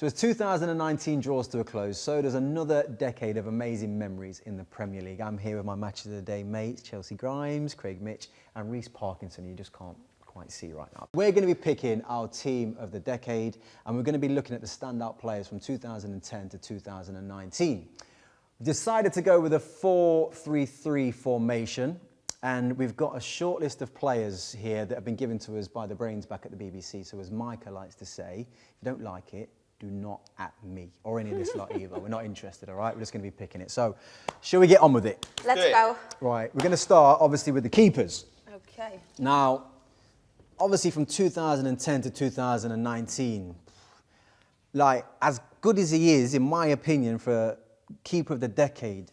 So as 2019 draws to a close, so does another decade of amazing memories in the Premier League. I'm here with my Match of the Day mates, Chelcee Grimes, Craig Mitch and Reece Parkinson, you just can't quite see right now. We're going to be picking our team of the decade and we're going to be looking at the standout players from 2010 to 2019. We've decided to go with a 4-3-3 formation. And we've got a short list of players here that have been given to us by the brains back at the BBC. So as Micah likes to say, if you don't like it, do not at me or any of this lot either. We're not interested, all right? We're just going to be picking it. So shall we get on with it? Let's go. Right, we're going to start obviously with the keepers. Okay. Now, obviously from 2010 to 2019, like as good as he is, in my opinion, for keeper of the decade,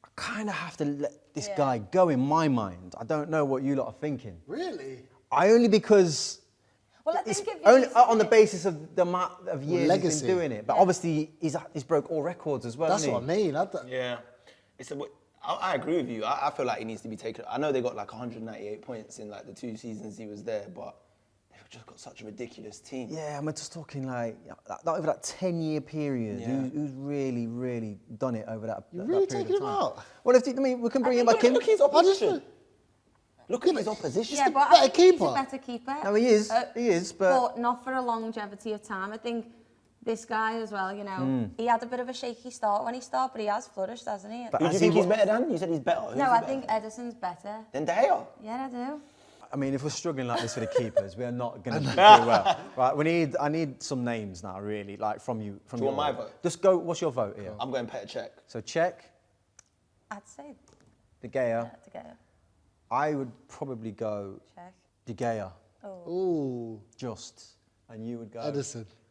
I kind of have to let this guy go in my mind. I don't know what you lot are thinking. Really? Only because it's only on the basis of the amount of years he's been doing it. But obviously he's broke all records as well. That's what I mean. Yeah, I agree with you. I feel like he needs to be taken. I know they got like 198 points in like the 2 seasons he was there, but they've just got such a ridiculous team. Yeah, we're just talking like over that 10-year period. Yeah. Who's really done it over that? You really period taking of him time. out? Well, we can bring him back in. Look at his opposition. Look at his opposition. Yeah, but better I think he's keeper. a better keeper. No, he is. He is, but not for a longevity of time. I think this guy as well, you know, he had a bit of a shaky start when he started, but he has flourished, hasn't he? Who do you think he's better than? You said he's better. No, I think Edison's better. Then De Gea. Yeah, I do. I mean, if we're struggling like this for the keepers, we are not going to do well. Right, I need some names now, really, like from you. Do you want my vote? Just go. What's your vote here? I'm going Petr Cech. So Cech, I'd say De Gea. to go. I would probably go Check. De Gea. Oh. Ooh. Just, and you would go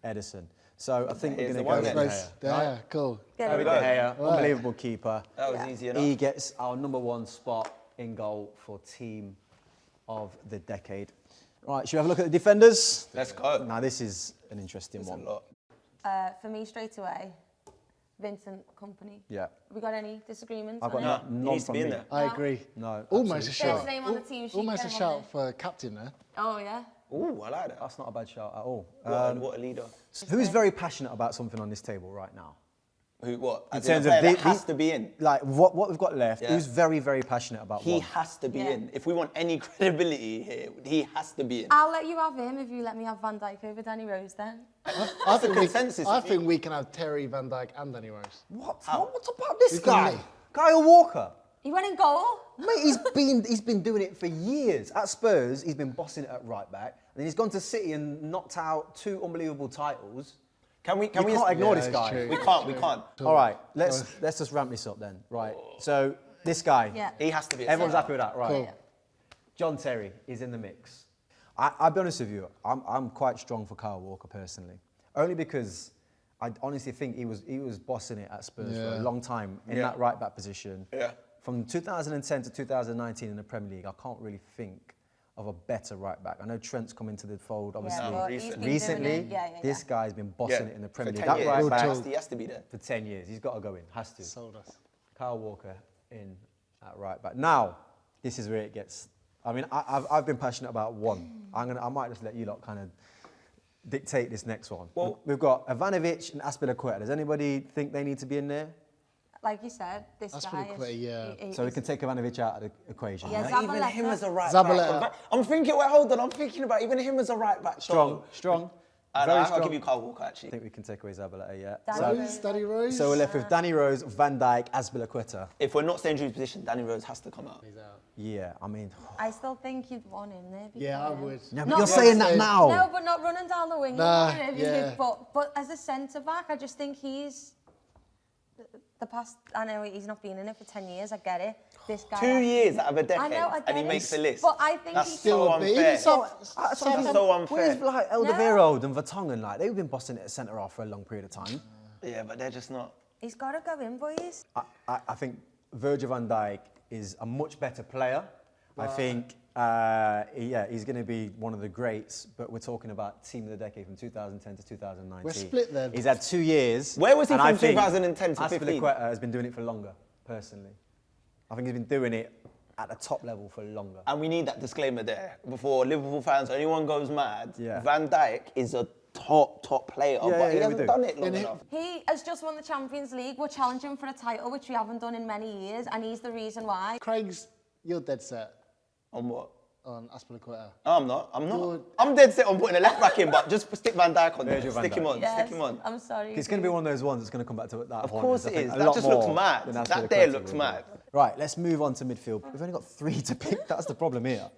Edison. So I think we're Here's going to the go one with then. De Gea. Yeah, cool. There we go. De Gea, Right. unbelievable keeper. That was easy enough. He gets our #1 spot in goal for team of the decade. Right, should we have a look at the defenders? Let's go. Now this is an interesting It's one. a lot. For me, straight away, Vincent Kompany. Yeah. Have we got any disagreements? I've got on it? none He needs to from be in me. there. I agree. No. Almost a absolutely. shout. His name on the team sheet, Almost a then, shout wasn't for captain there. Oh, yeah. Ooh, I like that. That's not a bad shout at all. What a leader. Who's very passionate about something on this table right now? Who? What? In As in a terms of player that has to be in. Like what we've got left, Yeah. who's very passionate about He one? has to be Yeah. in. If we want any credibility here, he has to be in. I'll let you have him if you let me have Van Dijk over Danny Rose then. I think consensus. I think we can have Terry, Van Dijk and Danny Rose. What? What's about this Who's got guy? me? Kyle Walker. He went in goal. Mate, he's been doing it for years. At Spurs, he's been bossing it at right back. And then he's gone to City and knocked out 2 unbelievable titles. Can we You can't ignore this guy. true. We can't. All right, let's just ramp this up then. Right. So this guy. Yeah. He has to be. Everyone's happy with that, right? Cool. John Terry is in the mix. I'll be honest with you, I'm quite strong for Kyle Walker personally. Only because I honestly think he was bossing it at Spurs for a long time in that right back position. Yeah. From 2010 to 2019 in the Premier League, I can't really think of a better right back. I know Trent's come into the fold, obviously. Yeah, but he's been doing Recently, it. Yeah. this guy's been bossing it in the Premier For League. 10 That years. right back He has to be there. for 10 years. He's got to go in, has to. Sold us. Kyle Walker in at right back. Now, this is where it gets. I mean, I've been passionate about one. I might just let you lot kind of dictate this next one. Well, we've got Ivanovic and Azpilicueta. Does anybody think they need to be in there? Like you said, this guy Azpilicueta, is... yeah. So we can take Ivanovic out of the equation. Yeah, right? Even him as a right Zabaleta. back. I'm thinking. Wait, hold on. I'm thinking about even him as a right back. Strong. Very I'll strong. give you Kyle Walker I actually. think we can take away Zabaleta, yeah. Danny Rose. Rose. So we're left with Danny Rose, Van Dijk, Azpilicueta. If we're not staying true to position, Danny Rose has to come out. He's out. Yeah, I mean... I still think you'd want in there. Yeah, I would. Yeah, but Not you're saying that saying- now. No, but not running down the wing. Nah, you know, yeah. But as a centre back, I just think he's the past. I know he's not been in it for 10 years. I get it. This guy. 2 years out of a decade, I know, I and he get makes it. the list. But I think That's he's so unfair. Even so unfair. Where's like Alderweireld and Vertonghen, like they've been bossing it at centre half for a long period of time. Yeah, but they're just not. He's got to go in, boys. I think Virgil van Dijk is a much better player. I think, he's going to be one of the greats, but we're talking about team of the decade from 2010 to 2019. We're split then. He's had 2 years. Where was he and from I think 2010 to 15? Azpilicueta has been doing it for longer, personally. I think he's been doing it at the top level for longer. And we need that disclaimer there before Liverpool fans, anyone goes mad. Yeah. Van Dijk is a top player, but he we hasn't do. done it long In it- enough. He has just won the Champions League. We're challenging for a title, which we haven't done in many years, and he's the reason why. Craig's, you're dead set On what? on Aspilicueta. No, I'm not. Good. I'm dead set on putting a left back in, but just stick Van Dijk on there. Virgil van Stick him Dijk. on. Yes, Stick him on. I'm sorry. It's going to be one of those ones that's going to come back to that. Of course it is. That just looks mad. That there looks mad. Right, let's move on to midfield. We've only got 3 to pick. That's the problem here.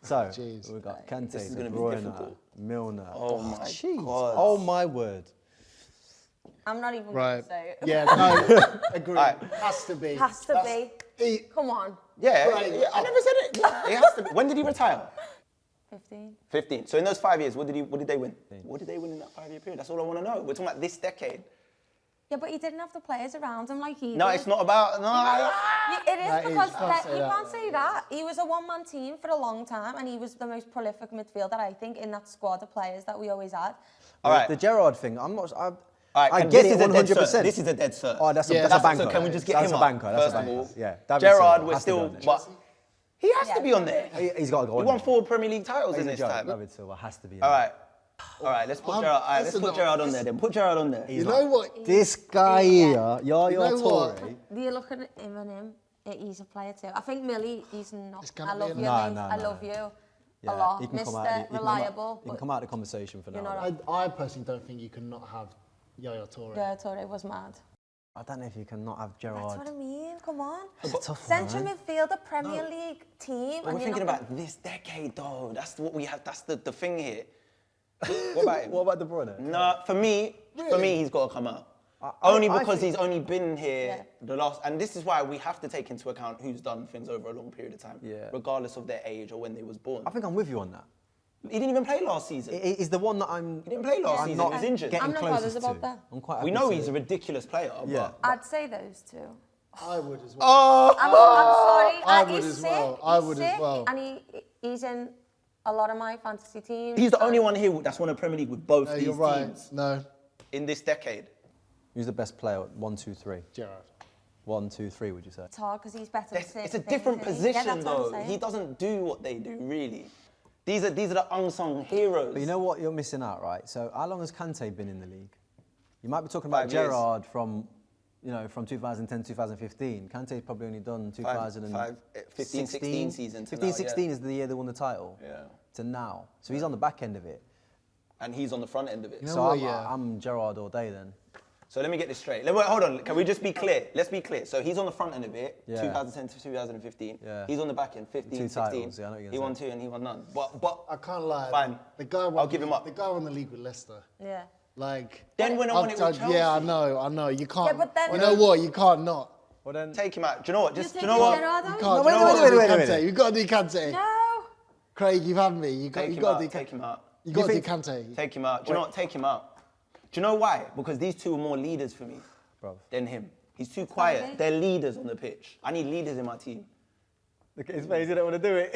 So Jeez. we've got Kante, This is De gonna be Bruyne, difficult. Milner. Oh my jeez. God. Oh my word. I'm not even Right. going to say it. Yeah, no, agree. Alright. Has to be. Has to That's- be. He- Come on. Yeah, Right. yeah, I never said it. It has to be. When did he retire? 15. 15. So in those 5 years, what did they win? What did they win in that 5-year period? That's all I want to know. We're talking about this decade. Yeah, but he didn't have the players around him like he No, did. it's not about. No, It is That is- because you can't say you that. can't say that. He was a one-man team for a long time, and he was the most prolific midfielder, I think, in that squad of players that we always had. All right. The Gerrard thing, I'm not. All right, I this get is it a dead 100%. cert. This is a dead cert. Oh, that's a, Yeah, that's a that's- banker. So can we just get that's him a up, banker. That's first a of banker. all? Yeah, David Gerrard, Silva we're has to go still. on there. But he has to be on there. He's got to go He on won there. 4 Premier League titles He's in a this joke. time. David Silva has to be. All right. All right, let's put Gerrard. All right, let's listen, put Gerrard on there then. Put Gerrard on there. You know what? This guy here, You know what? Tory. You're looking at him and him. He's a player too. I think Millie, he's not. It's gonna I love be you, a- mate. No, I no. love you Yeah, a lot. he can come Mr. out. He can come out- Reliable. He can but come out of the conversation for You're now. not I personally don't think you can not have Yaya Toure. Yeah, Torre was mad. I don't know if you can not have That's Gerrard. what I mean. Come on. It's a tough one, Central man. midfielder, Premier League team. But we're and you're thinking not about this decade, though. That's what we have. That's the thing here. What about him? What about De Bruyne? No, for me, he's got to come out. I Only because think- he's only been here Yeah. the last, and this is why we have to take into account who's done things over a long period of time, Yeah. regardless of their age or when they was born. I think I'm with you on that. He didn't even play last season. It is the one that I'm. He didn't play last Yeah. season. not He was injured. getting I'm not closest bothered about to. that. I'm quite. We happy know to- he's a ridiculous player, Yeah. but I'd say those two. I would as well. oh, I'm sorry. I would he's as sick. well. I He's would as sick, well. And he's in a lot of my fantasy teams. he's the only one here that's won a Premier League with both No, these you're right. teams No, in this decade. Who's the best player? 1, 2, 3. Gerrard. 1, 2, 3. Would you say? It's hard because he's better. It's at a certain different things, isn't he? Yeah, position, that's what I'm though. saying. He doesn't do what they do, really. These are the unsung heroes. But you know what? You're missing out, right? So how long has Kante been in the league? You might be talking about 5 years. Gerrard from 2010, 2015. Kante's probably only done 15, 16 season to 15, now, 16 yeah. is the year they won the title. Yeah. To now. So he's on the back end of it. And he's on the front end of it. You know So what, I'm, yeah. I'm Gerrard all day then. So let me get this straight. Wait, hold on. Can we just be clear? Let's be clear. So he's on the front end of it, Yeah. 2010 to 2015. Yeah. He's on the back end, 15, 2 16. titles, yeah, I know what you're He gonna won 2 and he won none. But I can't lie. Fine. The guy I'll won. give him up. The guy won the league with Leicester. Yeah. Like. then when I won it with Chelsea, Yeah, I know. You can't. Yeah, but then- you know what? You can't not. Well then, take him out. Do you know what? You're Just do you taking know what? Gerrard You out? can't. No, you wait, know what? wait, wait, Kante. wait. You've got to do Kante. No. Craig, you've had me. You Take him got out. to do Take him out. You got to do think- Kante. Take him out. Do you know what? Take him out. Do you know why? Because these two are more leaders for me Bruv. than him. He's too quiet. Maybe. They're leaders on the pitch. I need leaders in my team. look at his face. He don't want to do it.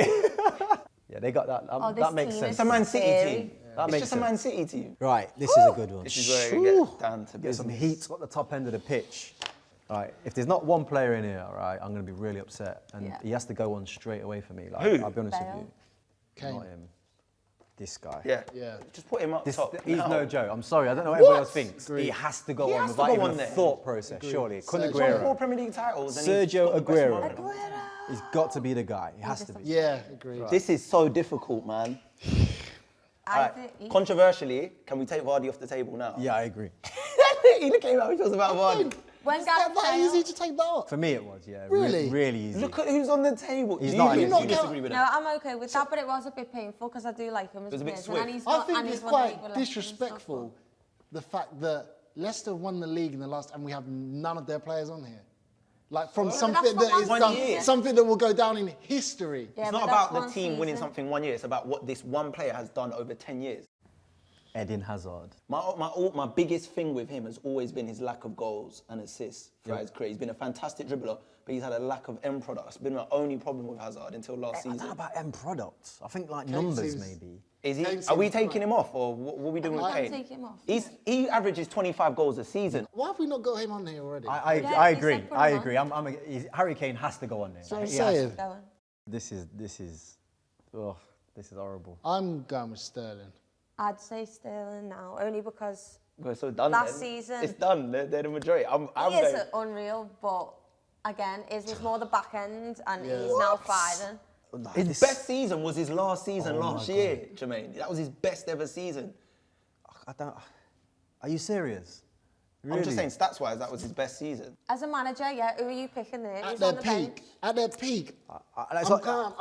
Yeah, they got that. Oh, this That makes team sense. It's a Man City Scary. team. That It's makes just a Man City team. Right, this is a good one. This is where we get down to Get some business. heat at the top end of the pitch. Right, if there's not one player in here, right, I'm going to be really upset. And Yeah. he has to go on straight away for me. Like, Who? I'll be honest with Bale. you. Kane. Not him. This guy. Yeah. Yeah. Just put him up top. He's now. no joke. I'm sorry, I don't know what everyone else What? thinks. Agreed. He has to go He on has to without go even on a there. thought process, surely. Kun Sergio. He's won 4 Aguero. Premier League titles. And Sergio he's got the best Aguero. moment. He's got to be the guy. He has to be. Yeah, agreed. This is so difficult, man. I Alright, think he- Controversially, can we take Vardy off the table now? Yeah, I agree. Look at him how he feels about Vardy. When It's not Gareth that Bale- easy to take that off. For me, it was, yeah. Really? Really easy. Look at who's on the table. He's Do not you, an do you idiot. disagree with No, that? I'm okay with that, but it was a bit painful because I do like him as It was a bit person, swift. and he's I got, think and it's he's won the league quite with Leicester and stuff, disrespectful, the fact that Leicester won the league in the last, and we have none of their players on here. Like from something that's that for is one done, year. something that will go down in history. Yeah, It's but not that's about the one team winning season. something 1 year. It's about what this one player has done over 10 years. Eden Hazard. My biggest thing with him has always been his lack of goals and assists throughout his career. He's been a fantastic dribbler, but he's had a lack of end product. It's been my only problem with Hazard until last I don't know season. about end products. I think like Kane numbers seems- maybe. Is he? Kane Are we seems taking fine. him off, or what are we doing with I'll Kane? take him off. He averages 25 goals a season. Why have we not got him on here already? I Yeah, we agree. said put I him on. agree. Harry Kane has to go on there. So I'm He has to. saying, Going. This is horrible. I'm going with Sterling. I'd say Sterling now, only because We're so done last then. season... It's done. They're the majority. I'm He is going... unreal, but again, his was more the back end, and he's now firing. His best season was his last season last year, Jermaine. That was his best ever season. I don't. Are you serious? Really? I'm just saying, stats-wise, that was his best season. As a manager, yeah, who are you picking there? At Who's their on the bench? peak, at their peak.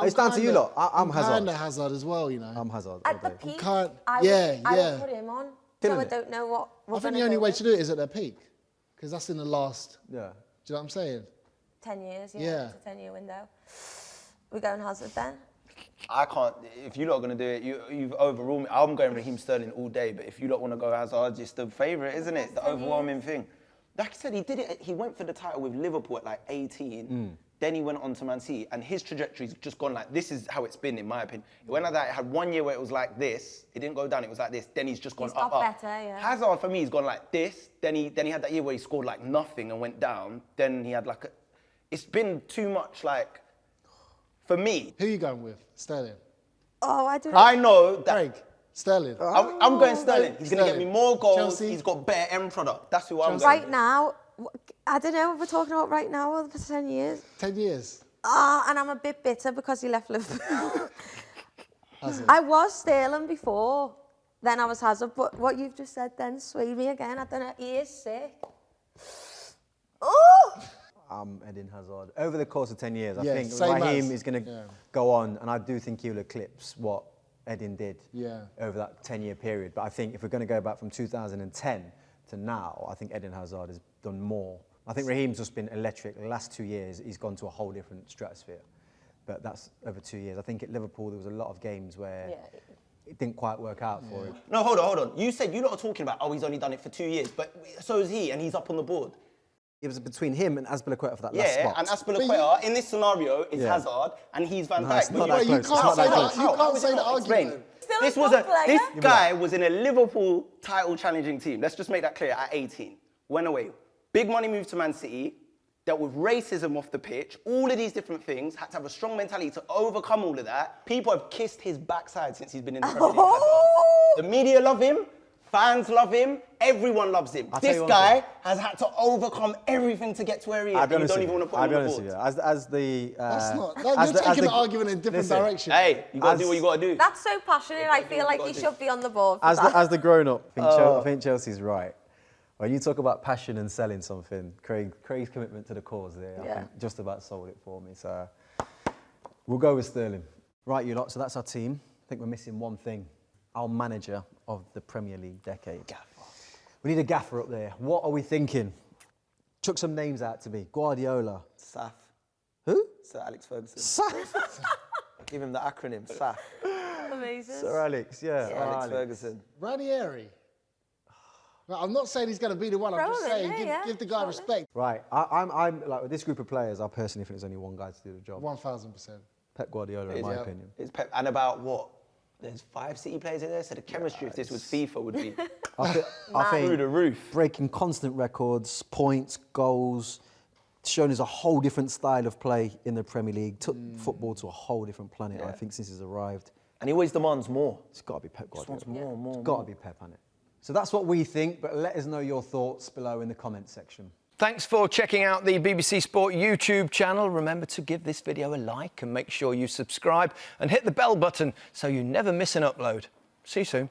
It's down to you lot. I'm Hazard. kind of Hazard as well, you know. I'm Hazard. At the okay. peak, can't- I yeah, would put him on. Killing So I it. don't know what we're I think gonna the only go way with. to do it is at their peak, because that's in the last. Yeah. Do you know what I'm saying? 10 years, Yeah. It's a 10-year window. We're going Hazard then? I can't. If you lot are going to do it, you've overruled me. I'm going Raheem Sterling all day, but if you lot want to go Hazard, it's the favourite, isn't it? The overwhelming thing. Like I said, he did it. He went for the title with Liverpool at like 18. Then he went on to Man City, and his trajectory's just gone like, this is how it's been, in my opinion. It went like that. It had 1 year where it was like this. It didn't go down. It was like this. Then he's just gone He's up, got up. better, yeah. Hazard, for me, he's gone like this. Then he had that year where he scored like nothing and went down. Then he had like a... It's been too much like... For me, Who are you going with? Sterling. Oh, I don't I know that... Craig. Sterling. I'm going Sterling. He's going to get me Sterling. more goals. Chelsea. He's got better end product. That's who I'm Chelsea. going Right now, I don't know if we're talking about right now or for 10 years. 10 years. And I'm a bit bitter because he left Liverpool. Hazard. I was Sterling before, then I was Hazard, but what you've just said then swayed me again. I don't know, he is sick. Oh! I'm Eden Hazard. Over the course of 10 years, I Yeah, think same Raheem as. is going to Yeah. go on, and I do think he'll eclipse what Eden did Yeah. over that 10-year period. But I think if we're going to go back from 2010 to now, I think Eden Hazard has done more. I think Raheem's just been electric. The last 2 years, he's gone to a whole different stratosphere. But that's over 2 years. I think at Liverpool, there was a lot of games where it didn't quite work out for him. No, hold on. You said you lot are talking about, oh, he's only done it for 2 years, but so is he, and he's up on the board. It was between him and Azpilicueta for that last Yeah, spot. and Azpilicueta in this scenario is Yeah. Hazard, and he's Van No, Dijk. it's not that you close. can't It's say not that. that You close. can't say that Explain. argument. Still This a was good player. this guy was in a Liverpool title challenging team. Let's just make that clear. At 18, went away, big money move to Man City, dealt with racism off the pitch, all of these different things. Had to have a strong mentality to overcome all of that. People have kissed his backside since he's been in the Premier League. Oh! The media love him. Fans love him. Everyone loves him. I'll tell This you one guy thing. has had to overcome everything to get to where he is. I'll be And you honest don't with even you. want to put I'll him be on the honest with board. you. As the That's not. as You're the- taking the argument in a different listen, direction. Hey, you gotta As- do what you gotta do. That's so passionate. I feel like he should be on the board for As that. the grown-up, I think Chelsea's right. When you talk about passion and selling something, Craig's commitment to the cause there, I think just about sold it for me. So we'll go with Sterling. Right, you lot, so that's our team. I think we're missing one thing. Our manager of the Premier League decade. Gaffer. We need a gaffer up there. What are we thinking? Chuck some names out to me. Guardiola. SAF. Who? Sir Alex Ferguson. Sir Give him the acronym, SAF. Amazing. Alex, yeah. Sir All Alex right. Ferguson. Ranieri. Well, I'm not saying he's going to be the one. I'm just Throw him in saying there, yeah. give the guy respect. Right, I'm like with this group of players, I personally think there's only one guy to do the job. 1000%. Pep Guardiola, in my opinion. It's Pep. And about what? There's 5 City players in there, so the chemistry, if this was FIFA, would be I through think the roof. breaking constant records, points, goals, shown us a whole different style of play in the Premier League, took football to a whole different planet, I think, since he's arrived. And he always demands more. It's got to be Pep Guardiola. Just wants more. It's got to be Pep, hasn't it? So that's what we think, but let us know your thoughts below in the comments section. Thanks for checking out the BBC Sport YouTube channel. Remember to give this video a like and make sure you subscribe and hit the bell button so you never miss an upload. See you soon.